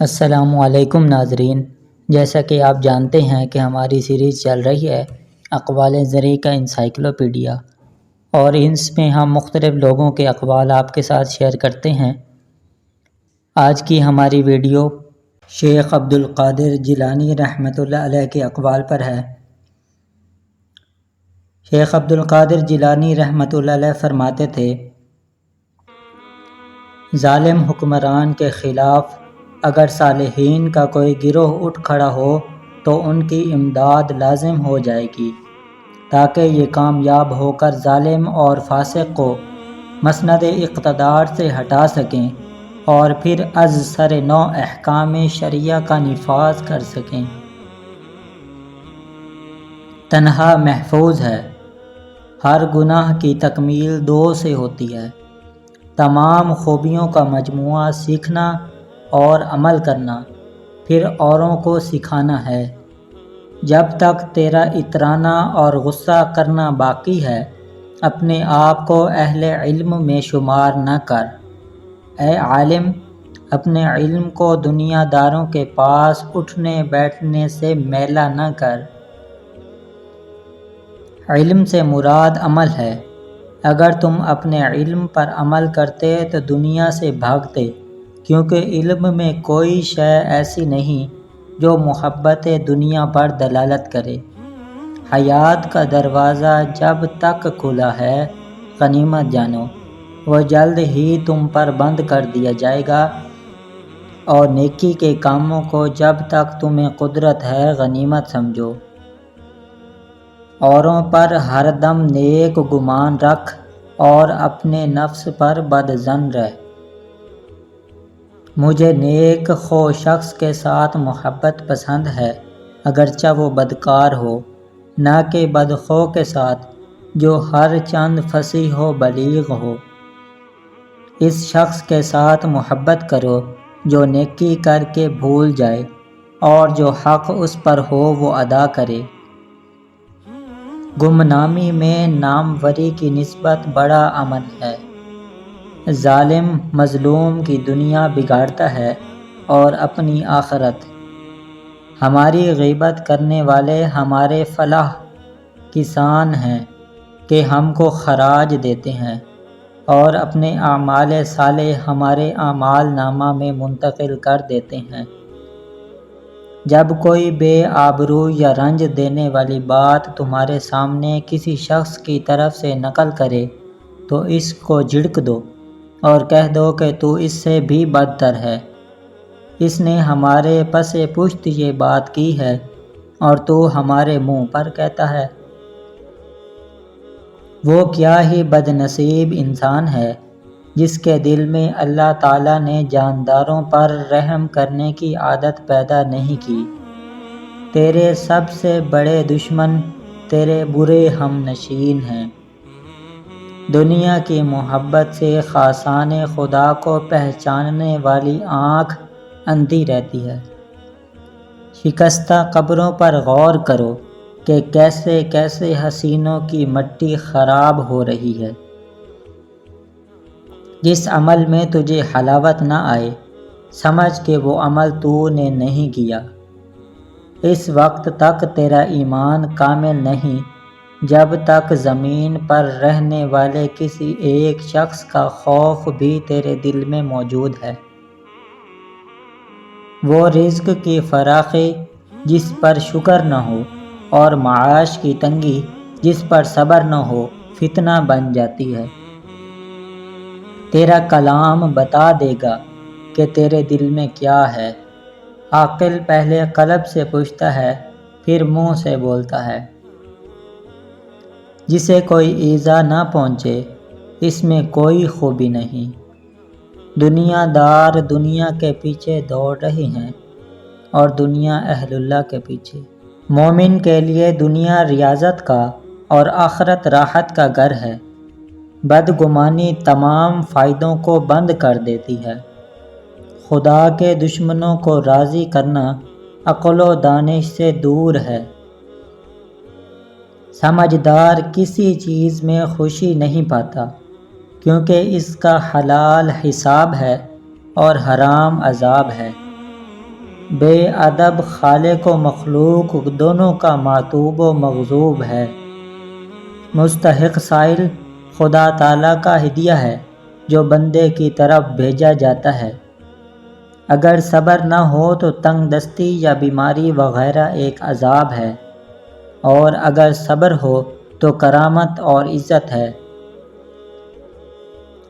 السلام علیکم ناظرین، جیسا کہ آپ جانتے ہیں کہ ہماری سیریز چل رہی ہے اقوال زرعی کا انسائکلوپیڈیا، اور اس میں ہم مختلف لوگوں کے اقوال آپ کے ساتھ شیئر کرتے ہیں۔ آج کی ہماری ویڈیو شیخ عبدالقادر جیلانی رحمۃ اللہ علیہ کے اقوال پر ہے۔ شیخ عبدالقادر جیلانی رحمۃ اللہ علیہ فرماتے تھے، ظالم حکمران کے خلاف اگر صالحین کا کوئی گروہ اٹھ کھڑا ہو تو ان کی امداد لازم ہو جائے گی، تاکہ یہ کامیاب ہو کر ظالم اور فاسق کو مسند اقتدار سے ہٹا سکیں اور پھر از سر نو احکام شرعیہ کا نفاذ کر سکیں۔ تنہا محفوظ ہے، ہر گناہ کی تکمیل دو سے ہوتی ہے، تمام خوبیوں کا مجموعہ سیکھنا اور عمل کرنا، پھر اوروں کو سکھانا ہے۔ جب تک تیرا اترانا اور غصہ کرنا باقی ہے، اپنے آپ کو اہل علم میں شمار نہ کر۔ اے عالم، اپنے علم کو دنیا داروں کے پاس اٹھنے بیٹھنے سے میلا نہ کر۔ علم سے مراد عمل ہے۔ اگر تم اپنے علم پر عمل کرتے تو دنیا سے بھاگتے، کیونکہ علم میں کوئی شے ایسی نہیں جو محبت دنیا پر دلالت کرے۔ حیات کا دروازہ جب تک کھلا ہے، غنیمت جانو، وہ جلد ہی تم پر بند کر دیا جائے گا، اور نیکی کے کاموں کو جب تک تمہیں قدرت ہے غنیمت سمجھو۔ اوروں پر ہر دم نیک گمان رکھ اور اپنے نفس پر بدظن رہ۔ مجھے نیک خو شخص کے ساتھ محبت پسند ہے، اگرچہ وہ بدکار ہو، نہ کہ بدخو کے ساتھ جو ہر چند فصیح و بلیغ ہو۔ اس شخص کے ساتھ محبت کرو جو نیکی کر کے بھول جائے اور جو حق اس پر ہو وہ ادا کرے۔ گمنامی میں ناموری کی نسبت بڑا امن ہے۔ ظالم مظلوم کی دنیا بگاڑتا ہے اور اپنی آخرت۔ ہماری غیبت کرنے والے ہمارے فلاح کسان ہیں کہ ہم کو خراج دیتے ہیں اور اپنے اعمال صالح ہمارے اعمال نامہ میں منتقل کر دیتے ہیں۔ جب کوئی بے آبرو یا رنج دینے والی بات تمہارے سامنے کسی شخص کی طرف سے نقل کرے تو اس کو جھڑک دو اور کہہ دو کہ تو اس سے بھی بدتر ہے۔ اس نے ہمارے پس پشت یہ بات کی ہے اور تو ہمارے منہ پر کہتا ہے۔ وہ کیا ہی بد نصیب انسان ہے جس کے دل میں اللہ تعالیٰ نے جانداروں پر رحم کرنے کی عادت پیدا نہیں کی۔ تیرے سب سے بڑے دشمن تیرے برے ہم نشین ہیں۔ دنیا کی محبت سے خاصان خدا کو پہچاننے والی آنکھ اندھی رہتی ہے۔ شکستہ قبروں پر غور کرو کہ کیسے کیسے حسینوں کی مٹی خراب ہو رہی ہے۔ جس عمل میں تجھے حلاوت نہ آئے، سمجھ کہ وہ عمل تو نے نہیں کیا۔ اس وقت تک تیرا ایمان کامل نہیں جب تک زمین پر رہنے والے کسی ایک شخص کا خوف بھی تیرے دل میں موجود ہے۔ وہ رزق کی فراخی جس پر شکر نہ ہو اور معاش کی تنگی جس پر صبر نہ ہو فتنہ بن جاتی ہے۔ تیرا کلام بتا دے گا کہ تیرے دل میں کیا ہے۔ عاقل پہلے قلب سے پوچھتا ہے پھر منہ سے بولتا ہے۔ جسے کوئی ایذا نہ پہنچے اس میں کوئی خوبی نہیں۔ دنیا دار دنیا کے پیچھے دوڑ رہے ہیں اور دنیا اہل اللہ کے پیچھے۔ مومن کے لیے دنیا ریاضت کا اور آخرت راحت کا گھر ہے۔ بدگمانی تمام فائدوں کو بند کر دیتی ہے۔ خدا کے دشمنوں کو راضی کرنا عقل و دانش سے دور ہے۔ سمجھدار کسی چیز میں خوشی نہیں پاتا، کیونکہ اس کا حلال حساب ہے اور حرام عذاب ہے۔ بے ادب خالق و مخلوق دونوں کا معتوب و مغضوب ہے۔ مستحق سائل خدا تعالیٰ کا ہدیہ ہے جو بندے کی طرف بھیجا جاتا ہے۔ اگر صبر نہ ہو تو تنگ دستی یا بیماری وغیرہ ایک عذاب ہے، اور اگر صبر ہو تو کرامت اور عزت ہے۔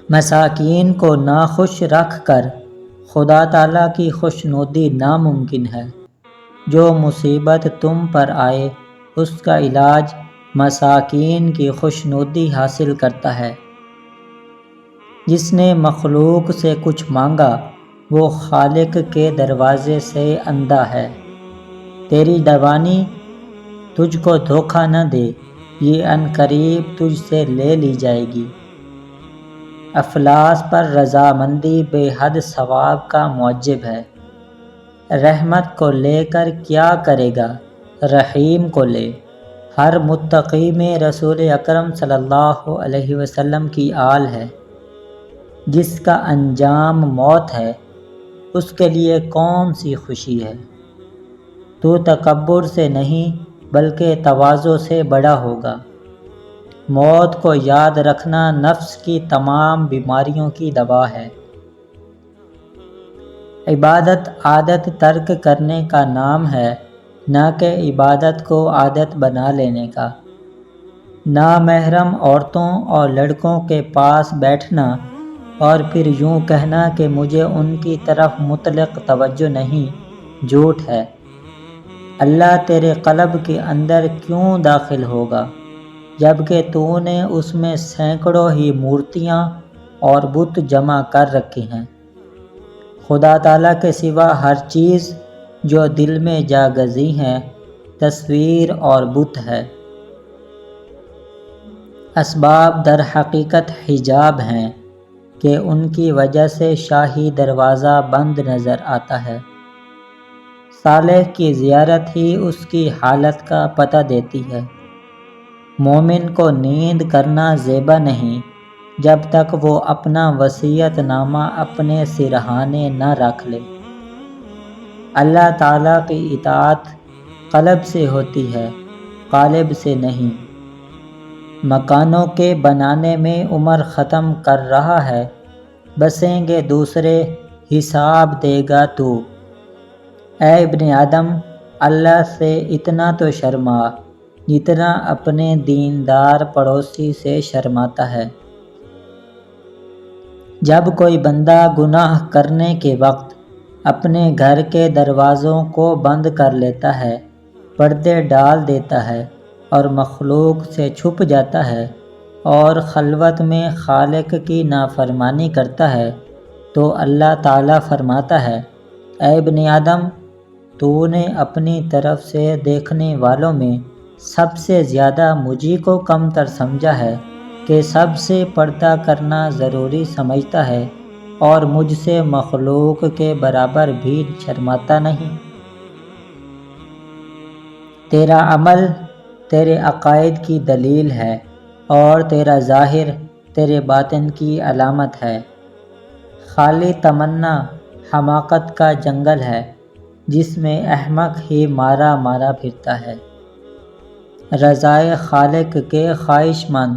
مساکین کو ناخوش رکھ کر خدا تعالیٰ کی خوشنودی ناممکن ہے۔ جو مصیبت تم پر آئے اس کا علاج مساکین کی خوشنودی حاصل کرتا ہے۔ جس نے مخلوق سے کچھ مانگا وہ خالق کے دروازے سے اندھا ہے۔ تیری جوانی تجھ کو دھوکہ نہ دے، یہ عنقریب تجھ سے لے لی جائے گی۔ افلاس پر رضامندی بے حد ثواب کا موجب ہے۔ رحمت کو لے کر کیا کرے گا، رحیم کو لے۔ ہر متقی میں رسول اکرم صلی اللہ علیہ وسلم کی آل ہے۔ جس کا انجام موت ہے اس کے لیے کون سی خوشی ہے۔ تو تکبر سے نہیں بلکہ تواضع سے بڑا ہوگا۔ موت کو یاد رکھنا نفس کی تمام بیماریوں کی دوا ہے۔ عبادت عادت ترک کرنے کا نام ہے، نہ کہ عبادت کو عادت بنا لینے کا۔ نامحرم عورتوں اور لڑکوں کے پاس بیٹھنا اور پھر یوں کہنا کہ مجھے ان کی طرف مطلق توجہ نہیں، جھوٹ ہے۔ اللہ تیرے قلب کے اندر کیوں داخل ہوگا جبکہ تو نے اس میں سینکڑوں ہی مورتیاں اور بت جمع کر رکھے ہیں۔ خدا تعالیٰ کے سوا ہر چیز جو دل میں جا گزی ہے تصویر اور بت ہے۔ اسباب در حقیقت حجاب ہیں کہ ان کی وجہ سے شاہی دروازہ بند نظر آتا ہے۔ صالح کی زیارت ہی اس کی حالت کا پتہ دیتی ہے۔ مومن کو نیند کرنا زیبا نہیں جب تک وہ اپنا وصیت نامہ اپنے سرہانے نہ رکھ لے۔ اللہ تعالیٰ کی اطاعت قلب سے ہوتی ہے، قالب سے نہیں۔ مکانوں کے بنانے میں عمر ختم کر رہا ہے، بسیں گے دوسرے، حساب دے گا تو۔ اے ابن آدم، اللہ سے اتنا تو شرما جتنا اپنے دیندار پڑوسی سے شرماتا ہے۔ جب کوئی بندہ گناہ کرنے کے وقت اپنے گھر کے دروازوں کو بند کر لیتا ہے، پردے ڈال دیتا ہے اور مخلوق سے چھپ جاتا ہے اور خلوت میں خالق کی نافرمانی کرتا ہے، تو اللہ تعالیٰ فرماتا ہے، اے ابن آدم، تو نے اپنی طرف سے دیکھنے والوں میں سب سے زیادہ مجھی کو کمتر سمجھا ہے کہ سب سے پردہ کرنا ضروری سمجھتا ہے اور مجھ سے مخلوق کے برابر بھی شرماتا نہیں۔ تیرا عمل تیرے عقائد کی دلیل ہے اور تیرا ظاہر تیرے باطن کی علامت ہے۔ خالی تمنا حماقت کا جنگل ہے جس میں احمق ہی مارا مارا پھرتا ہے۔ رضائے خالق کے خواہش مند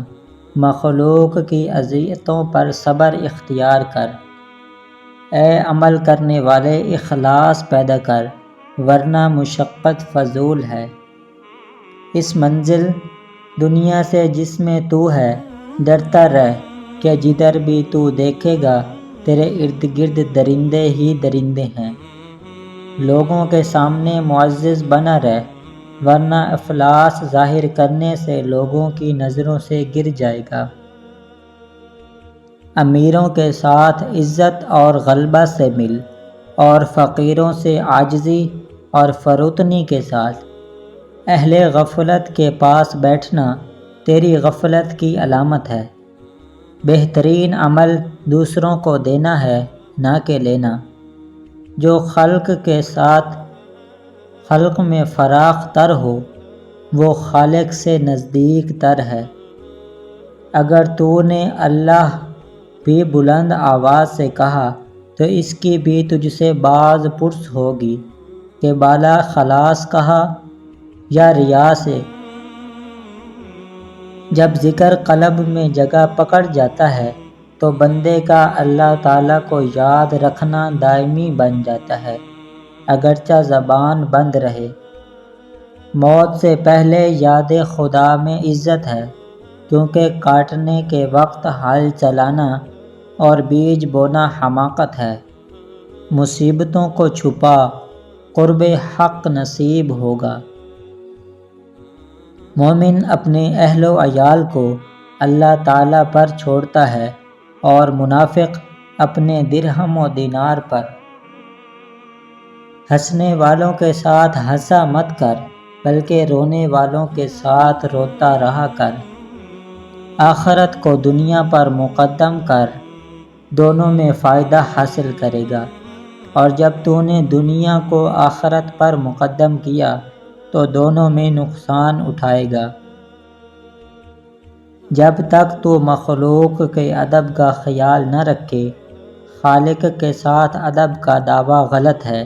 مخلوق کی اذیتوں پر صبر اختیار کر۔ اے عمل کرنے والے، اخلاص پیدا کر ورنہ مشقت فضول ہے۔ اس منزل دنیا سے جس میں تو ہے ڈرتا رہ کہ جدھر بھی تو دیکھے گا تیرے ارد گرد درندے ہی درندے ہیں۔ لوگوں کے سامنے معزز بنا رہ ورنہ افلاس ظاہر کرنے سے لوگوں کی نظروں سے گر جائے گا۔ امیروں کے ساتھ عزت اور غلبہ سے مل اور فقیروں سے عاجزی اور فروتنی کے ساتھ۔ اہل غفلت کے پاس بیٹھنا تیری غفلت کی علامت ہے۔ بہترین عمل دوسروں کو دینا ہے نہ کہ لینا۔ جو خلق کے ساتھ خلق میں فراخ تر ہو وہ خالق سے نزدیک تر ہے۔ اگر تو نے اللہ بھی بلند آواز سے کہا تو اس کی بھی تجھ سے باز پرس ہوگی۔ کہ بالا خلاص کہا یا ریا سے؟ جب ذکر قلب میں جگہ پکڑ جاتا ہے تو بندے کا اللہ تعالیٰ کو یاد رکھنا دائمی بن جاتا ہے، اگرچہ زبان بند رہے۔ موت سے پہلے یاد خدا میں عزت ہے، کیونکہ کاٹنے کے وقت ہل چلانا اور بیج بونا حماقت ہے۔ مصیبتوں کو چھپا، قرب حق نصیب ہوگا۔ مومن اپنے اہل و عیال کو اللہ تعالیٰ پر چھوڑتا ہے اور منافق اپنے درہم و دینار پر۔ ہنسنے والوں کے ساتھ ہنسا مت کر، بلکہ رونے والوں کے ساتھ روتا رہا کر۔ آخرت کو دنیا پر مقدم کر، دونوں میں فائدہ حاصل کرے گا، اور جب تو نے دنیا کو آخرت پر مقدم کیا تو دونوں میں نقصان اٹھائے گا۔ جب تک تو مخلوق کے ادب کا خیال نہ رکھے، خالق کے ساتھ ادب کا دعویٰ غلط ہے۔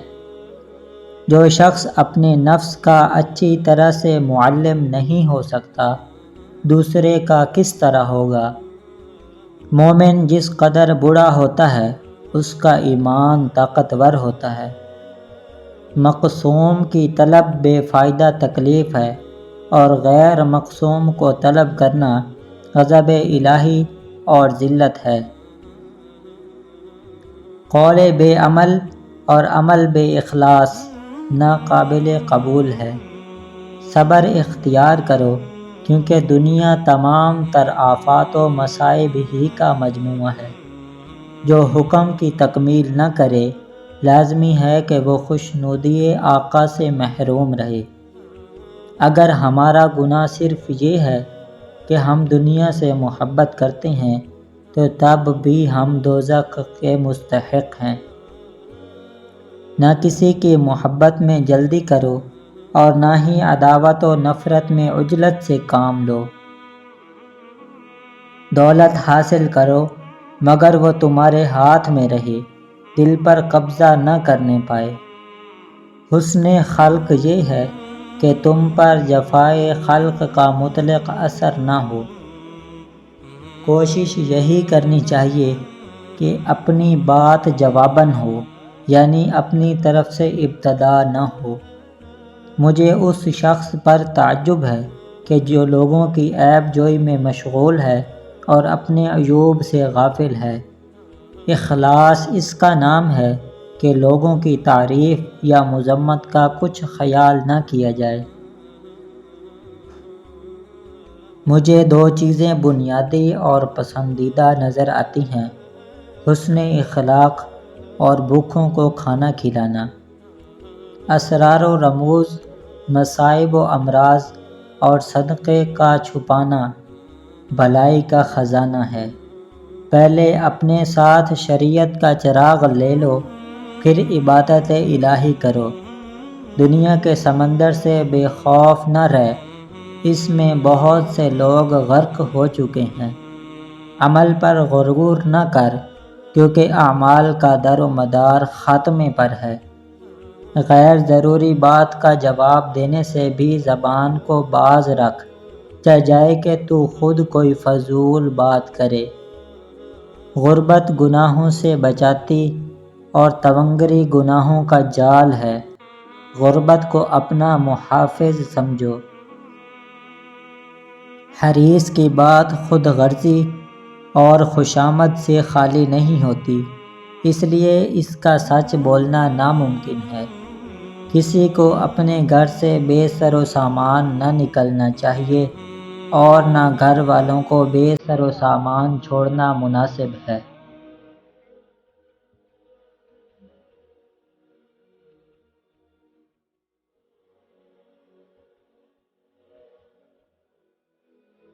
جو شخص اپنے نفس کا اچھی طرح سے معلم نہیں ہو سکتا، دوسرے کا کس طرح ہوگا؟ مومن جس قدر بوڑھا ہوتا ہے، اس کا ایمان طاقتور ہوتا ہے۔ مقصوم کی طلب بے فائدہ تکلیف ہے، اور غیر مقصوم کو طلب کرنا غضب الہی اور ذلت ہے۔ قول بے عمل اور عمل بے اخلاص ناقابل قبول ہے۔ صبر اختیار کرو، کیونکہ دنیا تمام تر آفات و مصائب ہی کا مجموعہ ہے۔ جو حکم کی تکمیل نہ کرے، لازمی ہے کہ وہ خوشنودی آقا سے محروم رہے۔ اگر ہمارا گناہ صرف یہ ہے کہ ہم دنیا سے محبت کرتے ہیں، تو تب بھی ہم دوزخ کے مستحق ہیں۔ نہ کسی کی محبت میں جلدی کرو، اور نہ ہی عداوت و نفرت میں عجلت سے کام لو۔ دولت حاصل کرو، مگر وہ تمہارے ہاتھ میں رہے، دل پر قبضہ نہ کرنے پائے۔ حسن خلق یہ ہے کہ تم پر جفائے خلق کا مطلق اثر نہ ہو۔ کوشش یہی کرنی چاہیے کہ اپنی بات جواباً ہو، یعنی اپنی طرف سے ابتدا نہ ہو۔ مجھے اس شخص پر تعجب ہے کہ جو لوگوں کی عیب جوئی میں مشغول ہے اور اپنے عیوب سے غافل ہے۔ اخلاص اس کا نام ہے کہ لوگوں کی تعریف یا مذمت کا کچھ خیال نہ کیا جائے۔ مجھے دو چیزیں بنیادی اور پسندیدہ نظر آتی ہیں: حسن اخلاق اور بھوکھوں کو کھانا کھلانا۔ اسرار و رموز، مصائب و امراض اور صدقے کا چھپانا بھلائی کا خزانہ ہے۔ پہلے اپنے ساتھ شریعت کا چراغ لے لو، پھر عبادت الہی کرو۔ دنیا کے سمندر سے بے خوف نہ رہ، اس میں بہت سے لوگ غرق ہو چکے ہیں۔ عمل پر غرور نہ کر، کیونکہ اعمال کا در و مدار خاتمے پر ہے۔ غیر ضروری بات کا جواب دینے سے بھی زبان کو باز رکھ، چہ جائے کہ تو خود کوئی فضول بات کرے۔ غربت گناہوں سے بچاتی اور تونگری گناہوں کا جال ہے۔ غربت کو اپنا محافظ سمجھو۔ حریص کی بات خود غرضی اور خوشامد سے خالی نہیں ہوتی، اس لیے اس کا سچ بولنا ناممکن ہے۔ کسی کو اپنے گھر سے بے سر و سامان نہ نکلنا چاہیے، اور نہ گھر والوں کو بے سر و سامان چھوڑنا مناسب ہے۔